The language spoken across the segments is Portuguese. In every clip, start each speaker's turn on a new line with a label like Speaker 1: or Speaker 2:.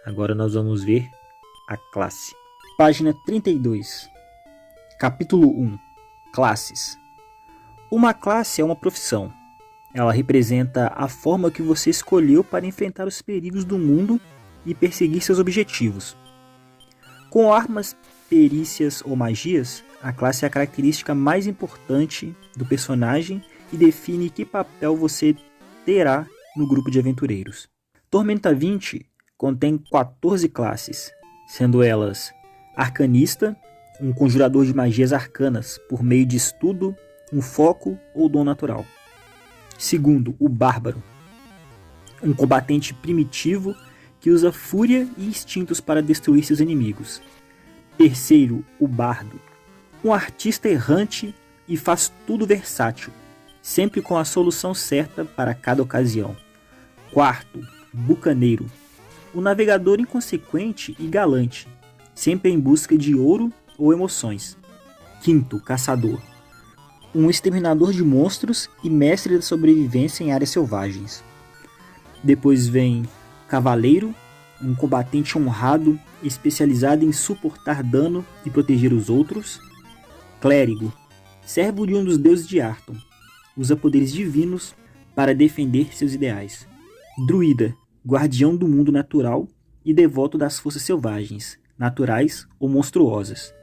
Speaker 1: Agora nós vamos ver a classe.
Speaker 2: Página 32. Capítulo 1. Classes. Uma classe é uma profissão. Ela representa a forma que você escolheu para enfrentar os perigos do mundo e perseguir seus objetivos. Com armas, perícias ou magias, a classe é a característica mais importante do personagem e define que papel você terá no grupo de aventureiros. Tormenta 20 contém 14 classes, sendo elas Arcanista, um conjurador de magias arcanas por meio de estudo, um foco ou dom natural. Segundo, o Bárbaro, um combatente primitivo que usa fúria e instintos para destruir seus inimigos. Terceiro, o Bardo, um artista errante e faz tudo versátil, sempre com a solução certa para cada ocasião. Quarto, Bucaneiro, um navegador inconsequente e galante, sempre em busca de ouro ou emoções. Quinto, Caçador, um exterminador de monstros e mestre da sobrevivência em áreas selvagens. Depois vem Cavaleiro, um combatente honrado especializado em suportar dano e proteger os outros. Clérigo, servo de um dos deuses de Arton, usa poderes divinos para defender seus ideais. Druida, guardião do mundo natural e devoto das forças selvagens, naturais ou monstruosas.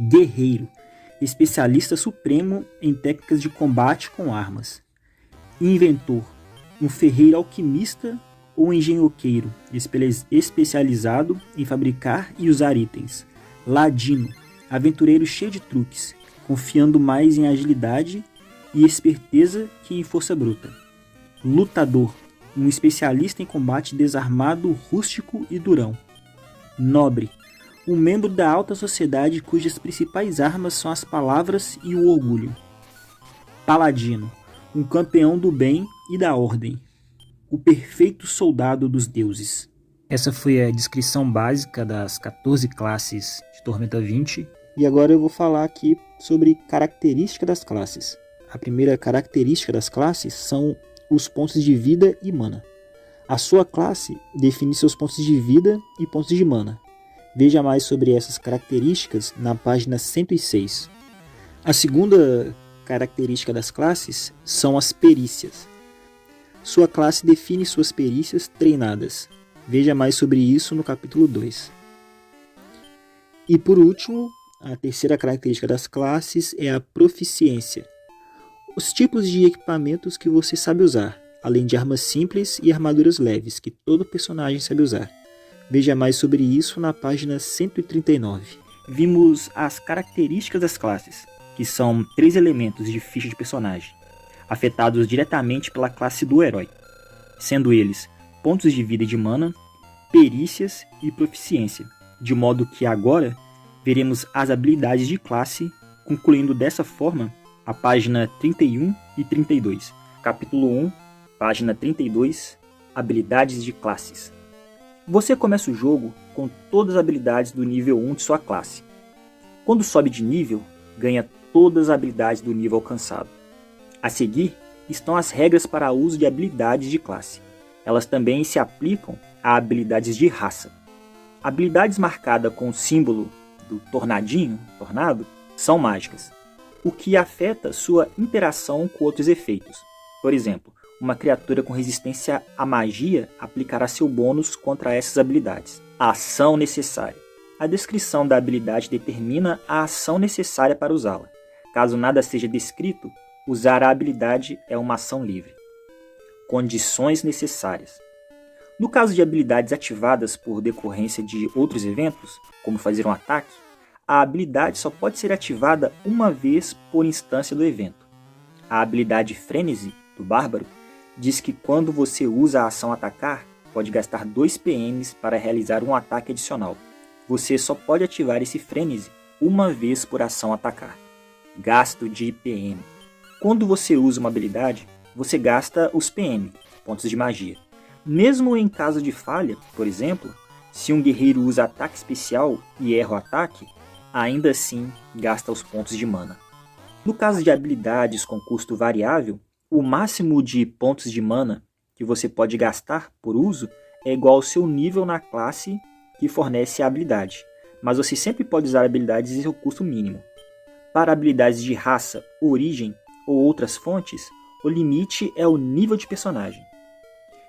Speaker 2: Guerreiro, especialista supremo em técnicas de combate com armas. Inventor, um ferreiro alquimista ou engenhoqueiro especializado em fabricar e usar itens. Ladino, aventureiro cheio de truques, confiando mais em agilidade e esperteza que em força bruta. Lutador, um especialista em combate desarmado, rústico e durão. Nobre, um membro da alta sociedade cujas principais armas são as palavras e o orgulho. Paladino, um campeão do bem e da ordem, o perfeito soldado dos deuses. Essa foi a descrição básica das 14 classes de Tormenta 20. E agora eu vou falar aqui sobre características das classes. A primeira característica das classes são os pontos de vida e mana. A sua classe define seus pontos de vida e pontos de mana. Veja mais sobre essas características na página 106. A segunda característica das classes são as perícias. Sua classe define suas perícias treinadas. Veja mais sobre isso no capítulo 2. E por último, a terceira característica das classes é a proficiência. Os tipos de equipamentos que você sabe usar, além de armas simples e armaduras leves, que todo personagem sabe usar. Veja mais sobre isso na página 139. Vimos as características das classes, que são 3 elementos de ficha de personagem, afetados diretamente pela classe do herói, sendo eles pontos de vida e de mana, perícias e proficiência, de modo que agora veremos as habilidades de classe, concluindo dessa forma a página 31 e 32. Capítulo 1, página 32, habilidades de classes. Você começa o jogo com todas as habilidades do nível 1 de sua classe. Quando sobe de nível, ganha todas as habilidades do nível alcançado. A seguir, estão as regras para o uso de habilidades de classe. Elas também se aplicam a habilidades de raça. Habilidades marcadas com o símbolo do tornado, são mágicas, o que afeta sua interação com outros efeitos. Por exemplo, uma criatura com resistência à magia aplicará seu bônus contra essas habilidades. A ação necessária. A descrição da habilidade determina a ação necessária para usá-la. Caso nada seja descrito, usar a habilidade é uma ação livre. Condições necessárias. No caso de habilidades ativadas por decorrência de outros eventos, como fazer um ataque, a habilidade só pode ser ativada uma vez por instância do evento. A habilidade Frenesi, do Bárbaro, diz que quando você usa a ação atacar, pode gastar 2 PMs para realizar um ataque adicional. Você só pode ativar esse Frenesi uma vez por ação atacar. Gasto de PM. Quando você usa uma habilidade, você gasta os PM, pontos de magia. Mesmo em caso de falha, por exemplo, se um guerreiro usa ataque especial e erra o ataque, ainda assim gasta os pontos de mana. No caso de habilidades com custo variável, o máximo de pontos de mana que você pode gastar por uso é igual ao seu nível na classe que fornece a habilidade, mas você sempre pode usar habilidades em seu custo mínimo. Para habilidades de raça, origem ou outras fontes, o limite é o nível de personagem.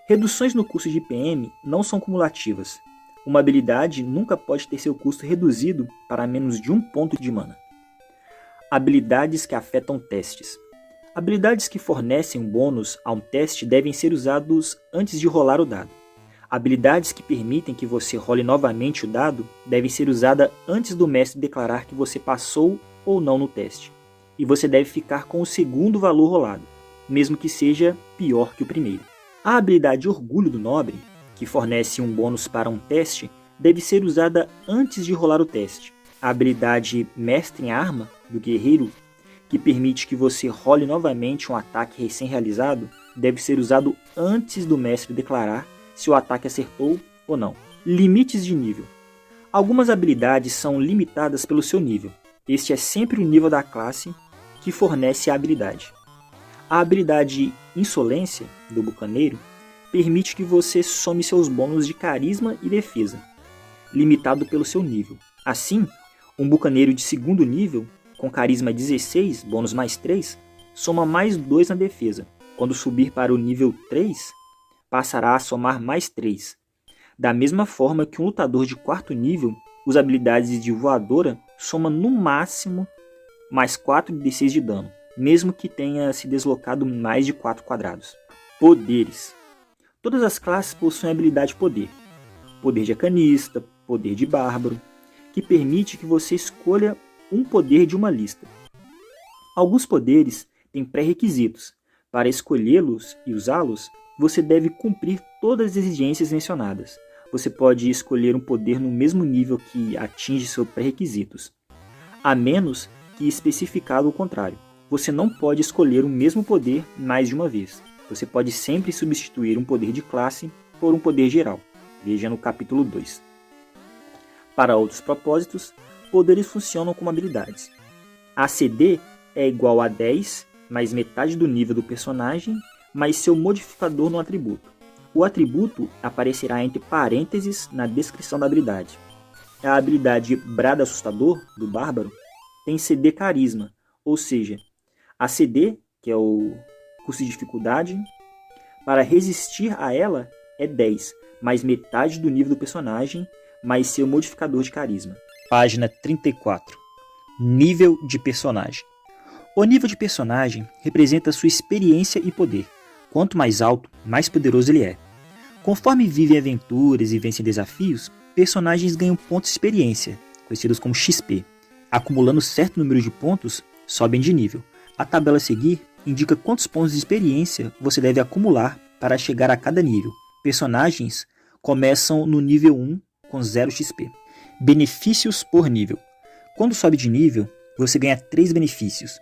Speaker 2: Reduções no custo de PM não são cumulativas. Uma habilidade nunca pode ter seu custo reduzido para menos de 1 ponto de mana. Habilidades que afetam testes. Habilidades que fornecem um bônus a um teste devem ser usados antes de rolar o dado. Habilidades que permitem que você role novamente o dado devem ser usadas antes do mestre declarar que você passou ou não no teste. E você deve ficar com o segundo valor rolado, mesmo que seja pior que o primeiro. A habilidade Orgulho do Nobre, que fornece um bônus para um teste, deve ser usada antes de rolar o teste. A habilidade Mestre em Arma, do Guerreiro, que permite que você role novamente um ataque recém-realizado, deve ser usado antes do mestre declarar se o ataque acertou ou não. Limites de nível. Algumas habilidades são limitadas pelo seu nível. Este é sempre o nível da classe que fornece a habilidade. A habilidade Insolência, do Bucaneiro, permite que você some seus bônus de carisma e defesa, limitado pelo seu nível. Assim, um bucaneiro de segundo nível, com carisma 16, bônus mais 3, soma mais 2 na defesa. Quando subir para o nível 3, passará a somar mais 3. Da mesma forma que um lutador de quarto nível, usa habilidades de voadora, soma no máximo mais 4 de D6 de dano, mesmo que tenha se deslocado mais de 4 quadrados. Poderes. Todas as classes possuem habilidade poder. Poder de arcanista, poder de bárbaro, que permite que você escolha um poder de uma lista. Alguns poderes têm pré-requisitos. Para escolhê-los e usá-los, você deve cumprir todas as exigências mencionadas. Você pode escolher um poder no mesmo nível que atinge seus pré-requisitos, a menos que especificado o contrário. Você não pode escolher o mesmo poder mais de uma vez. Você pode sempre substituir um poder de classe por um poder geral. Veja no capítulo 2. Para outros propósitos, poderes funcionam como habilidades. A CD é igual a 10 mais metade do nível do personagem mais seu modificador no atributo. O atributo aparecerá entre parênteses na descrição da habilidade. A habilidade Brado Assustador, do Bárbaro, tem CD Carisma, ou seja, a CD, que é o custo de dificuldade, para resistir a ela é 10, mais metade do nível do personagem, mais seu modificador de carisma.
Speaker 1: Página 34. Nível de personagem. O nível de personagem representa sua experiência e poder. Quanto mais alto, mais poderoso ele é. Conforme vivem aventuras e vencem desafios, personagens ganham pontos de experiência, conhecidos como XP. Acumulando certo número de pontos, sobem de nível. A tabela a seguir indica quantos pontos de experiência você deve acumular para chegar a cada nível. Personagens começam no nível 1 com 0 XP. Benefícios por nível. Quando sobe de nível, você ganha 3 benefícios.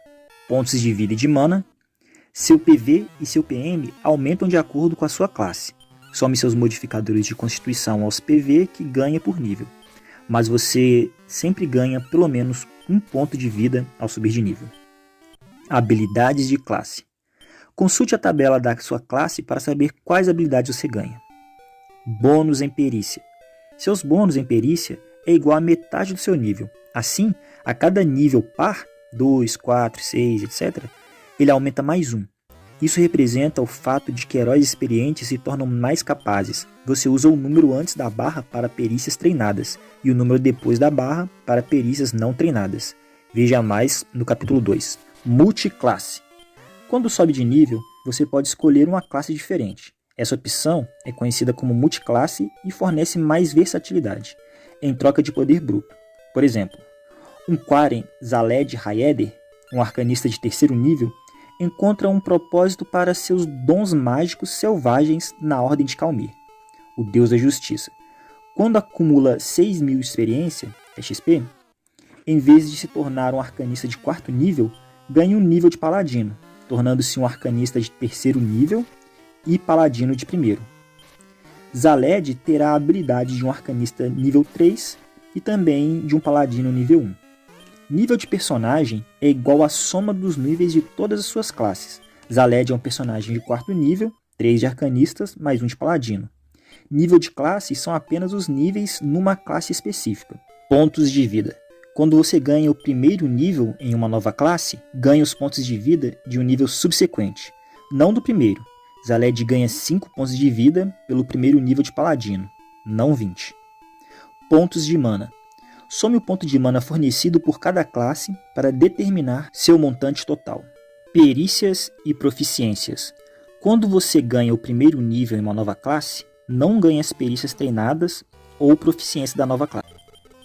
Speaker 1: Pontos de vida e de mana. Seu PV e seu PM aumentam de acordo com a sua classe. Some seus modificadores de constituição aos PV que ganha por nível. Mas você sempre ganha pelo menos 1 ponto de vida ao subir de nível. Habilidades de classe. Consulte a tabela da sua classe para saber quais habilidades você ganha. Bônus em perícia. Seus bônus em perícia é igual a metade do seu nível. Assim, a cada nível par, 2, 4, 6, etc., ele aumenta mais 1. Isso representa o fato de que heróis experientes se tornam mais capazes. Você usa o número antes da barra para perícias treinadas e o número depois da barra para perícias não treinadas. Veja mais no capítulo 2. Multiclasse. Quando sobe de nível, você pode escolher uma classe diferente. Essa opção é conhecida como multiclasse e fornece mais versatilidade, em troca de poder bruto. Por exemplo, um Quaren Zaled Hayeder, um arcanista de terceiro nível, encontra um propósito para seus dons mágicos selvagens na Ordem de Calmir, o Deus da Justiça. Quando acumula 6.000 experiência, XP, em vez de se tornar um arcanista de quarto nível, ganha um nível de paladino, tornando-se um arcanista de terceiro nível e paladino de primeiro. Zaled terá a habilidade de um arcanista nível 3 e também de um paladino nível 1. Nível de personagem é igual à soma dos níveis de todas as suas classes. Zaled é um personagem de quarto nível, 3 de arcanistas, mais 1 de paladino. Nível de classe são apenas os níveis numa classe específica. Pontos de vida. Quando você ganha o primeiro nível em uma nova classe, ganha os pontos de vida de um nível subsequente, não do primeiro. Zaled ganha 5 pontos de vida pelo primeiro nível de paladino, não 20. Pontos de mana. Some o ponto de mana fornecido por cada classe para determinar seu montante total. Perícias e proficiências. Quando você ganha o primeiro nível em uma nova classe, não ganha as perícias treinadas ou proficiência da nova classe.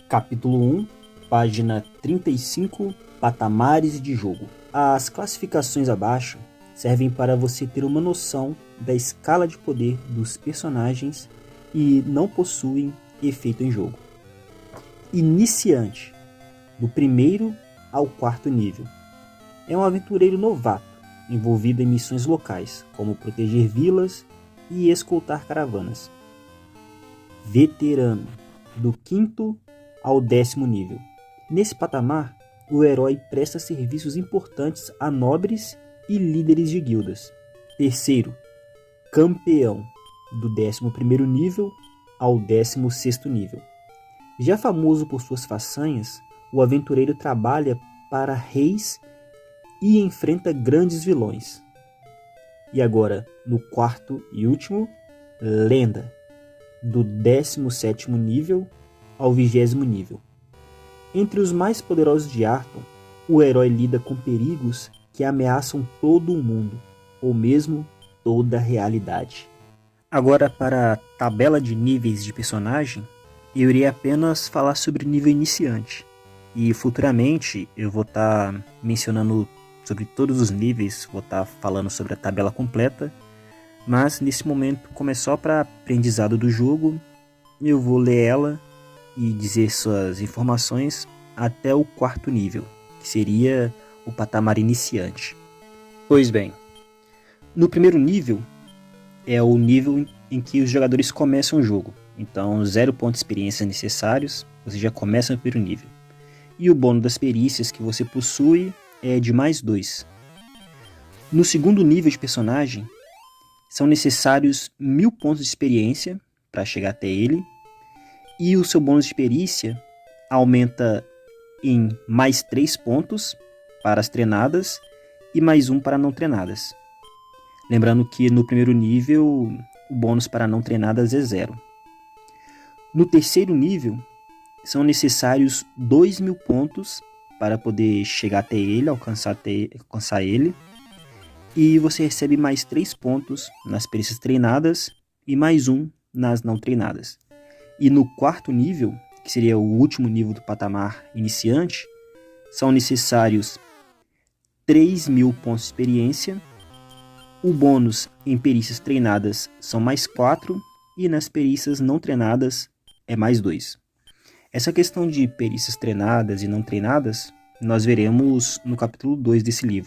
Speaker 1: Capítulo 1, página 35, patamares de jogo. As classificações abaixo servem para você ter uma noção da escala de poder dos personagens e não possuem efeito em jogo. Iniciante, do 1º ao 4º nível. É um aventureiro novato, envolvido em missões locais, como proteger vilas e escoltar caravanas. Veterano, do 5º ao 10º nível. Nesse patamar, o herói presta serviços importantes a nobres e líderes de guildas. Terceiro, campeão, do 11º nível ao 16º nível. Já famoso por suas façanhas, o aventureiro trabalha para reis e enfrenta grandes vilões. E agora, no 4º e último, lenda, do 17º nível ao 20º nível. Entre os mais poderosos de Arton, o herói lida com perigos que ameaçam todo o mundo, ou mesmo toda a realidade. Agora, para a tabela de níveis de personagem, eu irei apenas falar sobre o nível iniciante. E futuramente eu vou estar mencionando sobre todos os níveis, vou estar falando sobre a tabela completa. Mas nesse momento, como é só para aprendizado do jogo, eu vou ler ela e dizer suas informações até o 4º nível, que seria o patamar iniciante. Pois bem, no 1º nível é o nível em que os jogadores começam o jogo. Então, 0 pontos de experiência necessários, você já começa no 1º nível. E o bônus das perícias que você possui é de mais 2. No 2º nível de personagem, são necessários 1000 pontos de experiência para chegar até ele. E o seu bônus de perícia aumenta em mais 3 pontos para as treinadas e mais 1 para não treinadas. Lembrando que no 1º nível, o bônus para não treinadas é 0. No 3º nível, são necessários 2000 pontos para poder chegar até ele, alcançar ele. E você recebe mais 3 pontos nas perícias treinadas e mais 1 nas não treinadas. E no 4º nível, que seria o último nível do patamar iniciante, são necessários 3000 pontos de experiência. O bônus em perícias treinadas são mais 4 e nas perícias não treinadas é mais 2. Essa questão de perícias treinadas e não treinadas, nós veremos no capítulo 2 desse livro.